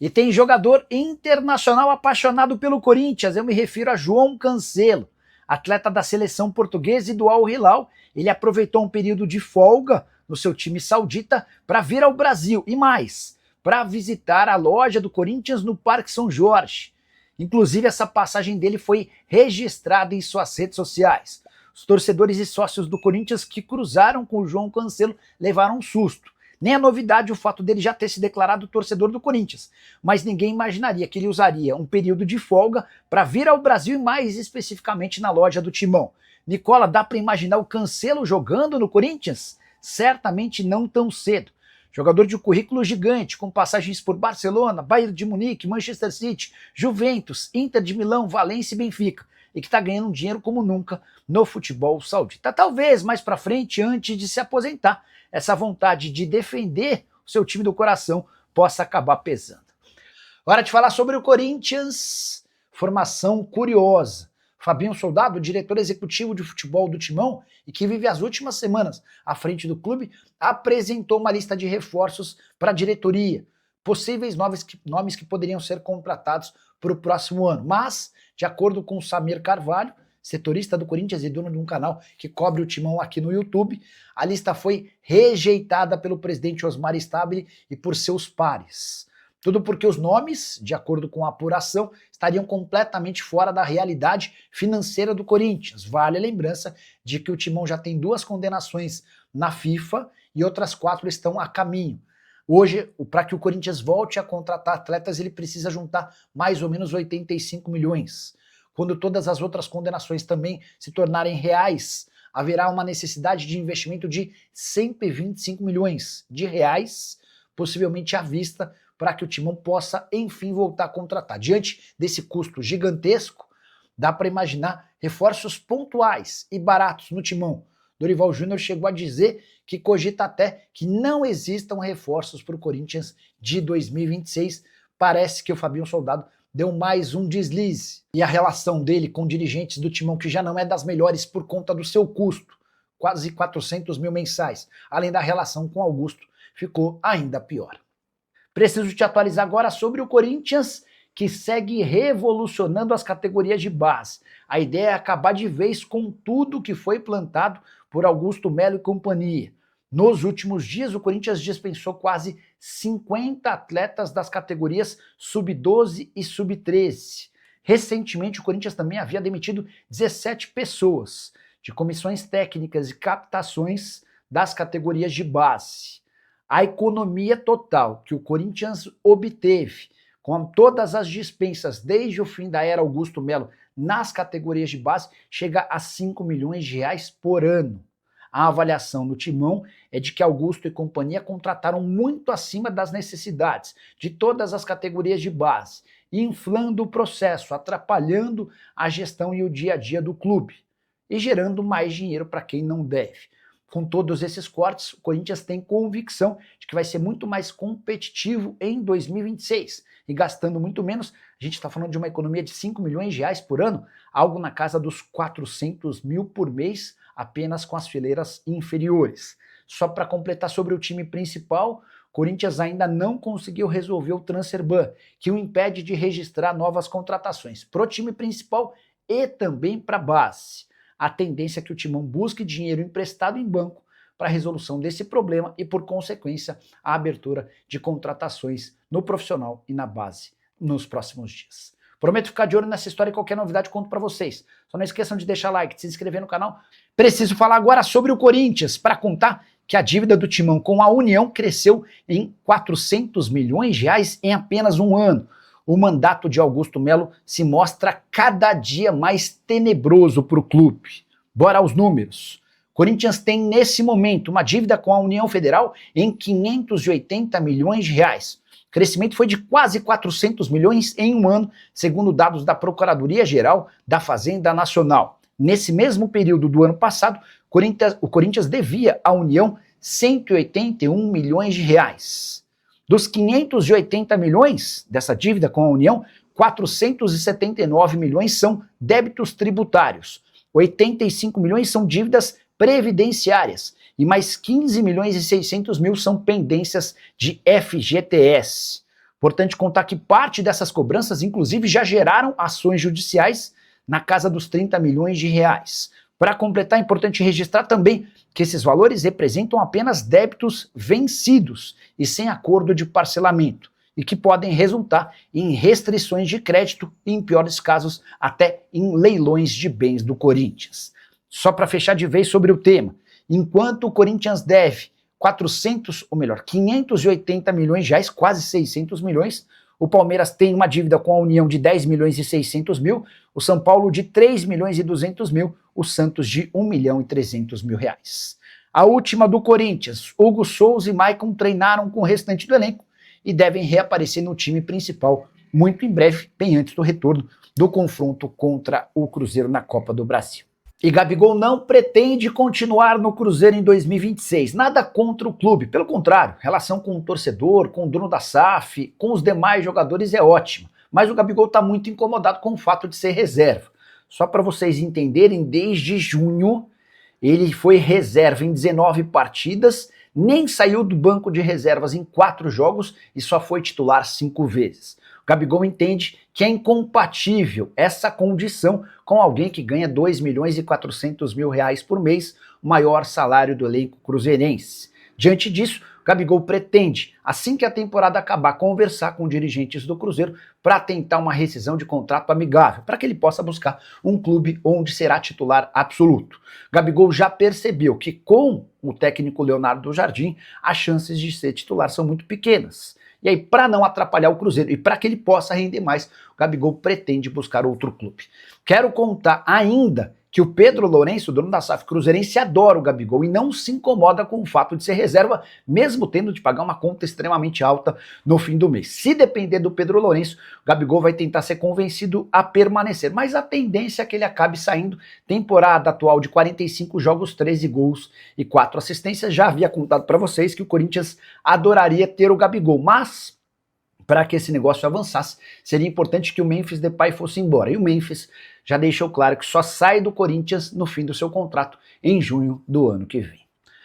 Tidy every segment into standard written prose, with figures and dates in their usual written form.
E tem jogador internacional apaixonado pelo Corinthians, eu me refiro a João Cancelo, atleta da seleção portuguesa e do Al Hilal. Ele aproveitou um período de folga no seu time saudita para vir ao Brasil e mais, para visitar a loja do Corinthians no Parque São Jorge. Inclusive, essa passagem dele foi registrada em suas redes sociais. Os torcedores e sócios do Corinthians que cruzaram com o João Cancelo levaram um susto. Nem é novidade o fato dele já ter se declarado torcedor do Corinthians, mas ninguém imaginaria que ele usaria um período de folga para vir ao Brasil e mais especificamente na loja do Timão. Nicola, dá para imaginar o Cancelo jogando no Corinthians? Certamente não tão cedo. Jogador de currículo gigante, com passagens por Barcelona, Bayern de Munique, Manchester City, Juventus, Inter de Milão, Valência e Benfica, e que está ganhando dinheiro como nunca no futebol saudita. Talvez mais para frente, antes de se aposentar, essa vontade de defender o seu time do coração possa acabar pesando. Hora de falar sobre o Corinthians. Formação curiosa. Fabinho Soldado, diretor executivo de futebol do Timão e que vive as últimas semanas à frente do clube, apresentou uma lista de reforços para a diretoria, possíveis nomes que poderiam ser contratados para o próximo ano. Mas, de acordo com o Samir Carvalho, setorista do Corinthians e dono de um canal que cobre o Timão aqui no YouTube, a lista foi rejeitada pelo presidente Osmar Stabile e por seus pares. Tudo porque os nomes, de acordo com a apuração, estariam completamente fora da realidade financeira do Corinthians. Vale a lembrança de que o Timão já tem 2 condenações na FIFA e outras 4 estão a caminho. Hoje, para que o Corinthians volte a contratar atletas, ele precisa juntar mais ou menos 85 milhões. Quando todas as outras condenações também se tornarem reais, haverá uma necessidade de investimento de 125 milhões de reais, possivelmente à vista, para que o Timão possa, enfim, voltar a contratar. Diante desse custo gigantesco, dá para imaginar reforços pontuais e baratos no Timão. Dorival Júnior chegou a dizer que cogita até que não existam reforços para o Corinthians de 2026. Parece que o Fabinho Soldado deu mais um deslize. E a relação dele com dirigentes do Timão, que já não é das melhores por conta do seu custo, quase 400 mil mensais, além da relação com Augusto, ficou ainda pior. Preciso te atualizar agora sobre o Corinthians, que segue revolucionando as categorias de base. A ideia é acabar de vez com tudo que foi plantado por Augusto Melo e companhia. Nos últimos dias, o Corinthians dispensou quase 50 atletas das categorias sub-12 e sub-13. Recentemente, o Corinthians também havia demitido 17 pessoas de comissões técnicas e captações das categorias de base. A economia total que o Corinthians obteve com todas as dispensas desde o fim da era Augusto Melo nas categorias de base chega a 5 milhões de reais por ano. A avaliação do Timão é de que Augusto e companhia contrataram muito acima das necessidades de todas as categorias de base, inflando o processo, atrapalhando a gestão e o dia a dia do clube e gerando mais dinheiro para quem não deve. Com todos esses cortes, o Corinthians tem convicção de que vai ser muito mais competitivo em 2026. E gastando muito menos, a gente está falando de uma economia de 5 milhões de reais por ano, algo na casa dos 400 mil por mês, apenas com as fileiras inferiores. Só para completar sobre o time principal, o Corinthians ainda não conseguiu resolver o transfer ban, que o impede de registrar novas contratações para o time principal e também para a base. A tendência é que o Timão busque dinheiro emprestado em banco para a resolução desse problema e, por consequência, a abertura de contratações no profissional e na base nos próximos dias. Prometo ficar de olho nessa história e qualquer novidade conto para vocês. Só não esqueçam de deixar like, de se inscrever no canal. Preciso falar agora sobre o Corinthians para contar que a dívida do Timão com a União cresceu em 400 milhões de reais em apenas um ano. O mandato de Augusto Melo se mostra cada dia mais tenebroso para o clube. Bora aos números. Corinthians tem nesse momento uma dívida com a União Federal em 580 milhões de reais. O crescimento foi de quase 400 milhões em um ano, segundo dados da Procuradoria-Geral da Fazenda Nacional. Nesse mesmo período do ano passado, o Corinthians devia à União 181 milhões de reais. Dos 580 milhões dessa dívida com a União, 479 milhões são débitos tributários, 85 milhões são dívidas previdenciárias e mais 15 milhões e 600 mil são pendências de FGTS. Importante contar que parte dessas cobranças, inclusive, já geraram ações judiciais na casa dos 30 milhões de reais. Para completar, é importante registrar também que esses valores representam apenas débitos vencidos e sem acordo de parcelamento, e que podem resultar em restrições de crédito e, em piores casos, até em leilões de bens do Corinthians. Só para fechar de vez sobre o tema, enquanto o Corinthians deve 580 milhões de reais, quase 600 milhões, o Palmeiras tem uma dívida com a União de 10 milhões e 600 mil, o São Paulo de 3 milhões e 200 mil, o Santos de 1 milhão e 300 mil reais. A última do Corinthians, Hugo Souza e Maicon treinaram com o restante do elenco e devem reaparecer no time principal muito em breve, bem antes do retorno do confronto contra o Cruzeiro na Copa do Brasil. E Gabigol não pretende continuar no Cruzeiro em 2026, nada contra o clube, pelo contrário, relação com o torcedor, com o dono da SAF, com os demais jogadores é ótima, mas o Gabigol está muito incomodado com o fato de ser reserva. Só para vocês entenderem, desde junho ele foi reserva em 19 partidas, nem saiu do banco de reservas em 4 jogos e só foi titular 5 vezes. O Gabigol entende que é incompatível essa condição com alguém que ganha 2 milhões e 400 mil reais por mês, o maior salário do elenco cruzeirense. Diante disso, o Gabigol pretende, assim que a temporada acabar, conversar com dirigentes do Cruzeiro para tentar uma rescisão de contrato amigável, para que ele possa buscar um clube onde será titular absoluto. O Gabigol já percebeu que com o técnico Leonardo Jardim, as chances de ser titular são muito pequenas. E aí, para não atrapalhar o Cruzeiro e para que ele possa render mais, o Gabigol pretende buscar outro clube. Quero contar ainda que o Pedro Lourenço, dono da SAF cruzeirense, adora o Gabigol e não se incomoda com o fato de ser reserva, mesmo tendo de pagar uma conta extremamente alta no fim do mês. Se depender do Pedro Lourenço, o Gabigol vai tentar ser convencido a permanecer, mas a tendência é que ele acabe saindo. Temporada atual de 45 jogos, 13 gols e 4 assistências. Já havia contado para vocês que o Corinthians adoraria ter o Gabigol, mas para que esse negócio avançasse, seria importante que o Memphis Depay fosse embora. E o Memphis já deixou claro que só sai do Corinthians no fim do seu contrato, em junho do ano que vem.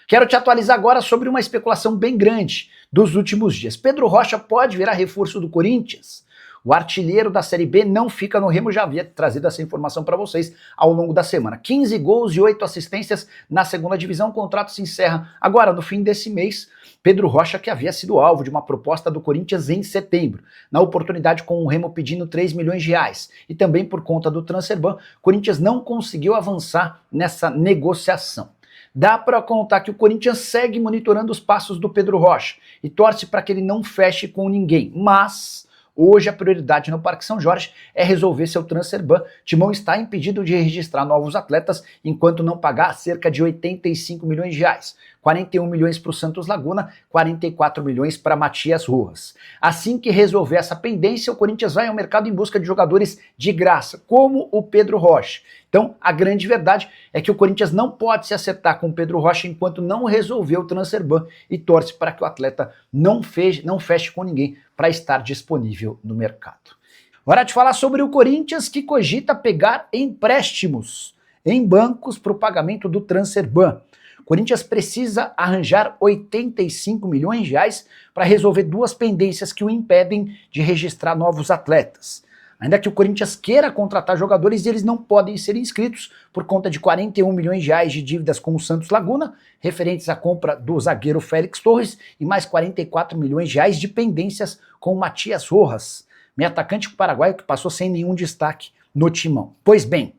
Quero te atualizar agora sobre uma especulação bem grande dos últimos dias. Pedro Rocha pode virar reforço do Corinthians? O artilheiro da Série B não fica no Remo, já havia trazido essa informação para vocês ao longo da semana. 15 gols e 8 assistências na segunda divisão, o contrato se encerra agora no fim desse mês. Pedro Rocha, que havia sido alvo de uma proposta do Corinthians em setembro, na oportunidade com o Remo pedindo 3 milhões de reais, e também por conta do Transferban, o Corinthians não conseguiu avançar nessa negociação. Dá para contar que o Corinthians segue monitorando os passos do Pedro Rocha e torce para que ele não feche com ninguém, mas hoje a prioridade no Parque São Jorge é resolver seu Transferban. Timão está impedido de registrar novos atletas enquanto não pagar cerca de 85 milhões de reais. 41 milhões para o Santos Laguna, 44 milhões para Matias Rojas. Assim que resolver essa pendência, o Corinthians vai ao mercado em busca de jogadores de graça, como o Pedro Rocha. Então, a grande verdade é que o Corinthians não pode se acertar com o Pedro Rocha enquanto não resolver o Transferban e torce para que o atleta não feche com ninguém para estar disponível no mercado. Hora de falar sobre o Corinthians, que cogita pegar empréstimos em bancos para o pagamento do Transferban. O Corinthians precisa arranjar 85 milhões de reais para resolver 2 pendências que o impedem de registrar novos atletas. Ainda que o Corinthians queira contratar jogadores, eles não podem ser inscritos por conta de 41 milhões de reais de dívidas com o Santos Laguna, referentes à compra do zagueiro Félix Torres, e mais 44 milhões de reais de pendências com o Matias Rojas, meio atacante paraguaio que passou sem nenhum destaque no Timão. Pois bem,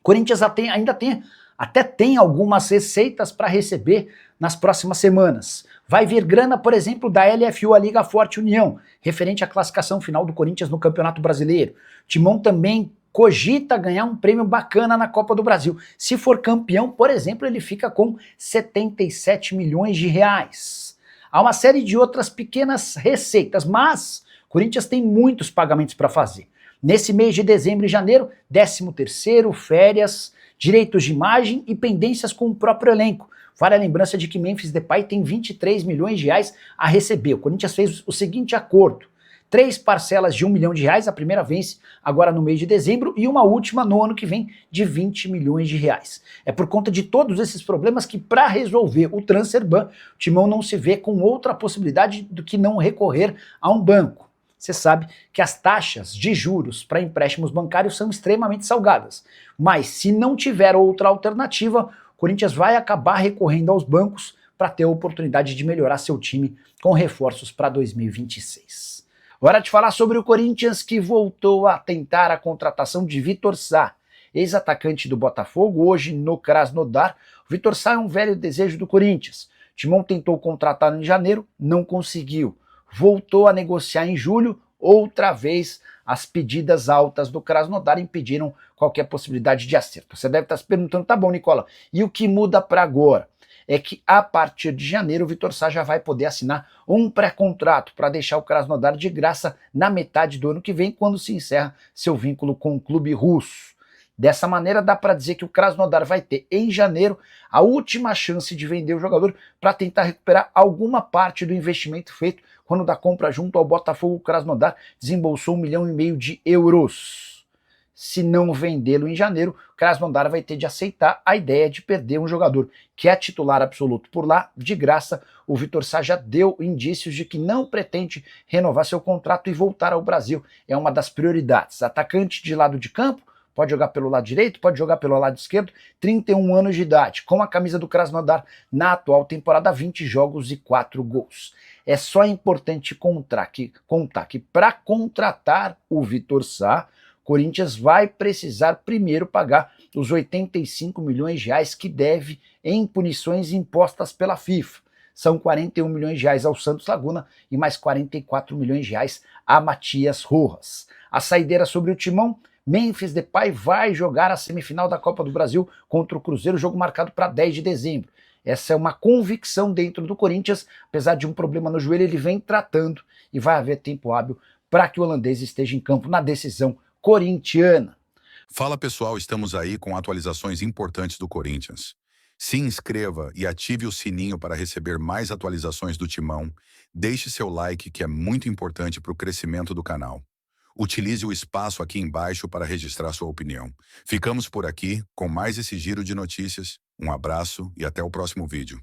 o Corinthians até tem algumas receitas para receber nas próximas semanas. Vai vir grana, por exemplo, da LFU, a Liga Forte União, referente à classificação final do Corinthians no Campeonato Brasileiro. Timão também cogita ganhar um prêmio bacana na Copa do Brasil. Se for campeão, por exemplo, ele fica com 77 milhões de reais. Há uma série de outras pequenas receitas, mas o Corinthians tem muitos pagamentos para fazer. Nesse mês de dezembro e janeiro, 13º, férias, direitos de imagem e pendências com o próprio elenco. Vale a lembrança de que Memphis Depay tem 23 milhões de reais a receber. O Corinthians fez o seguinte acordo: 3 parcelas de 1 milhão de reais, a primeira vence agora no mês de dezembro, e uma última no ano que vem de 20 milhões de reais. É por conta de todos esses problemas que, para resolver o Transferban, o Timão não se vê com outra possibilidade do que não recorrer a um banco. Você sabe que as taxas de juros para empréstimos bancários são extremamente salgadas. Mas se não tiver outra alternativa, o Corinthians vai acabar recorrendo aos bancos para ter a oportunidade de melhorar seu time com reforços para 2026. Hora de falar sobre o Corinthians, que voltou a tentar a contratação de Vitor Sá, ex-atacante do Botafogo, hoje no Krasnodar. O Vitor Sá é um velho desejo do Corinthians. O Timão tentou contratá-lo em janeiro, não conseguiu. Voltou a negociar em julho, outra vez as pedidas altas do Krasnodar impediram qualquer possibilidade de acerto. Você deve estar se perguntando, tá bom, Nicola, e o que muda para agora? É que a partir de janeiro o Vitor Sá já vai poder assinar um pré-contrato para deixar o Krasnodar de graça na metade do ano que vem, quando se encerra seu vínculo com o clube russo. Dessa maneira dá para dizer que o Krasnodar vai ter em janeiro a última chance de vender o jogador para tentar recuperar alguma parte do investimento feito quando da compra junto ao Botafogo. O Krasnodar desembolsou 1,5 milhão de euros. Se não vendê-lo em janeiro, o Krasnodar vai ter de aceitar a ideia de perder um jogador que é titular absoluto por lá, de graça. O Vitor Sá já deu indícios de que não pretende renovar seu contrato e voltar ao Brasil. É uma das prioridades. Atacante de lado de campo, pode jogar pelo lado direito, pode jogar pelo lado esquerdo, 31 anos de idade, com a camisa do Krasnodar na atual temporada, 20 jogos e 4 gols. É só importante contar que para contratar o Vitor Sá, Corinthians vai precisar primeiro pagar os 85 milhões de reais que deve em punições impostas pela FIFA. São 41 milhões de reais ao Santos Laguna e mais 44 milhões de reais a Matias Rojas. A saideira sobre o Timão: Memphis Depay vai jogar a semifinal da Copa do Brasil contra o Cruzeiro, jogo marcado para 10 de dezembro. Essa é uma convicção dentro do Corinthians, apesar de um problema no joelho, ele vem tratando e vai haver tempo hábil para que o holandês esteja em campo na decisão corintiana. Fala pessoal, estamos aí com atualizações importantes do Corinthians. Se inscreva e ative o sininho para receber mais atualizações do Timão. Deixe seu like, que é muito importante para o crescimento do canal. Utilize o espaço aqui embaixo para registrar sua opinião. Ficamos por aqui com mais esse giro de notícias. Um abraço e até o próximo vídeo.